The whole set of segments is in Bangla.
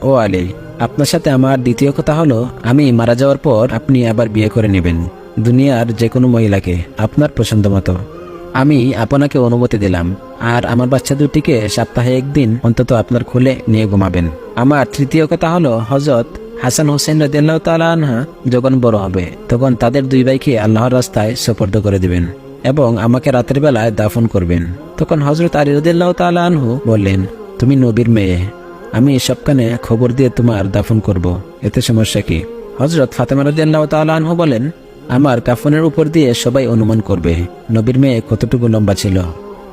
ও আলী, আপনার সাথে আমার দ্বিতীয় কথা হলো, আমি মারা যাওয়ার পর আপনি আবার বিয়ে করে নেবেন দুনিয়ার যে কোনো মহিলাকে আপনার পছন্দ মতো। আমি আপনাকে অনুমতি দিলাম। আর আমার বাচ্চা দুটিকে সপ্তাহে একদিন অন্তত আপনার কোলে নিয়ে ঘুমাবেন। আমার তৃতীয় কথা হলো, হযরত হাসান হোসেন রাদিয়াল্লাহু তাআলা আনহু যখন বড় হবে তখন তাদের দুই ভাইকে আল্লাহর রাস্তায় সুপর্দ করে দিবেন এবং আমাকে রাতের বেলায় দাফন করবেন। তখন হযরত আলী রাদিয়াল্লাহু তাআলা আনহু বললেন, তুমি নবীর মেয়ে, আমি সবখানে খবর দিয়ে তোমার দাফন করব, এতে সমস্যা কি? হযরত ফাতেমা রাদিয়াল্লাহু তাআলা আনহু বলেন, আমার কাফনের উপর দিয়ে সবাই অনুমান করবে নবীর মেয়ে কতটুকু লম্বা ছিল,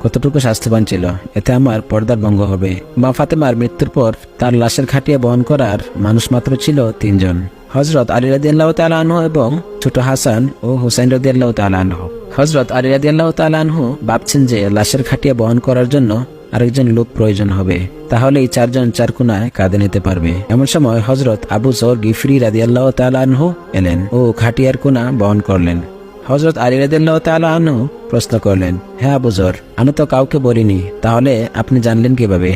কতটুকু স্বাস্থ্যবান ছিল, এতে আমার পর্দার ভঙ্গ হবে। মা ফাতেমার মৃত্যুর পর তার লাশের খাটিয়া বহন করার মানুষ মাত্র ছিল 3 জন, হযরত আলী রাদিয়াল্লাহু তাআলা আনহু এবং ছোট হাসান ও হুসাইন রাদিয়াল্লাহু তাআলা আনহু। হযরত আলী রাদিয়াল্লাহু তাআলা আনহু ভাবছেন যে লাশের খাটিয়া বহন করার জন্য আরেকজন লোক প্রয়োজন হবে, তাহলেই 4 জন 4 কোণায় কাঁধে নিতে পারবে। এমন সময় হযরত আবু যর গিফরি রাদিয়াল্লাহু তাআলা আনহু এলেন ও খাটিয়ার কোণা বহন করলেন। হযরত আলী রাদিয়াল্লাহু তাআলা আনহু প্রশ্ন করলেন, হে আবু যর, আমি তো কাউকে বলিনি, তাহলে আপনি জানলেন কিভাবে?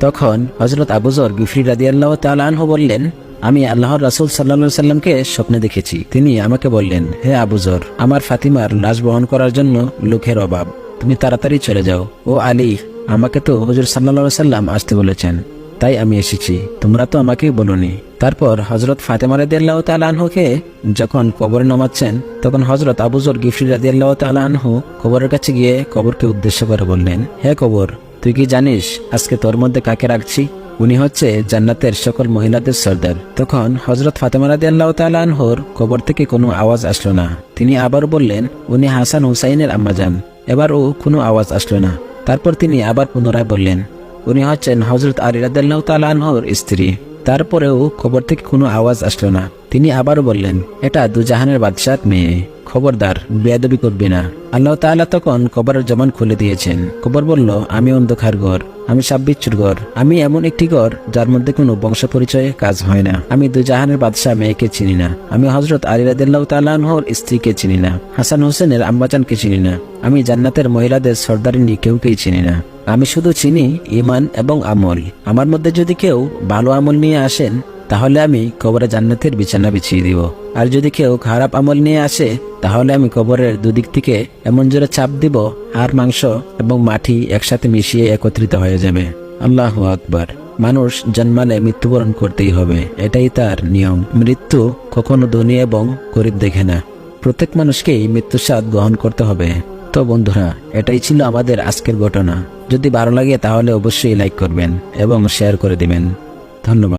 তখন হযরত আবু যর গিফরি রাদিয়াল্লাহু তাআলা আনহু বললেন, আমি আল্লাহর রাসূল সাল্লাল্লাহু আলাইহি সাল্লামকে স্বপ্নে দেখেছি। তিনি আমাকে বললেন, হে আবু যর, আমার ফাতিমার লাশ বহন করার জন্য লোকের অভাব, তুমি তাড়াতাড়ি চলে যাও। ও আলী, আমাকে তো হুজুর সাল্লাল্লাহু আলাইহি সাল্লাম আসতে বলেছেন, তাই আমি এসেছি, তোমরা তো আমাকে বলোনি। তারপর হযরত ফাতেমা রাদিয়াল্লাহু তাআলা আনহুকে যখন কবরে নামাচ্ছেন তখন হযরত আবু যর গিফরি রাদিয়াল্লাহু তাআলা আনহু কবরের কাছে গিয়ে কবরকে উদ্দেশ্য করে বললেন, হে কবর, তুই কি জানিস আজকে তোর মধ্যে কাকে রাখছি? উনি হচ্ছে জান্নাতের সকল মহিলাদের সর্দার। তখন হযরত ফাতেমা রাদিয়াল্লাহু তাআলা আনহুর কবর থেকে কোনো আওয়াজ আসলো না। তিনি আবার বললেন, উনি হাসান হুসাইনের আম্মাজান। এবারও কোনো আওয়াজ আসলো না। তারপর তিনি আবার পুনরায় বললেন, উনি হচ্ছেন হযরত আলী রাদিয়াল্লাহু তাআলা আনহুর স্ত্রী। তারপরেও খবর থেকে কোনো আওয়াজ আসলো না। তিনি আবারও বললেন, এটা দুজাহানের বাদশার মেয়ে, খবরদার বেয়াদবি করবি না। আল্লাহ তাআলা তখন কবরের জবান খুলে দিয়েছেন। কবর বলল, আমি অন্ধকার ঘর, আমি সাববিচ্ছুর ঘর, আমি এমন একটি ঘর যার মধ্যে কোনো বংশ পরিচয়ে কাজ হয় না। আমি দুজাহানের বাদশাহ মেয়েকে চিনি না। আমি হযরত আলী রাদিয়াল্লাহু তাআলা আনহুর স্ত্রীকে চিনি না। হাসান হোসেনের আম্মাজানকে চিনি না। আমি জান্নাতের মহিলাদের সর্দারিনী কেউকেই চিনি না। আমি শুধু চিনি ঈমান এবং আমল। আমার মধ্যে যদি কেউ ভালো আমল নিয়ে আসেন তাহলে আমি কবরে জান্নাতের বিছানা বিছিয়ে দিব, আর যদি কেউ খারাপ আমল নিয়ে আসে তাহলে আমি কবরের দুদিক থেকে এমন জোরে চাপ দিব আর মাংস এবং মাটি একসাথে মিশিয়ে একত্রিত হয়ে যাবে। আল্লাহু আকবার। মানুষ জন্মালে মৃত্যুবরণ করতেই হবে, এটাই তার নিয়ম। মৃত্যু কখনো ধনী এবং গরিব দেখে না, প্রত্যেক মানুষকেই মৃত্যুর স্বাদ গ্রহণ করতে হবে। তো বন্ধুরা, এটাই ছিল আমাদের আজকের ঘটনা। যদি ভালো লাগে তাহলে অবশ্যই লাইক করবেন এবং শেয়ার করে দিবেন। ধন্যবাদ।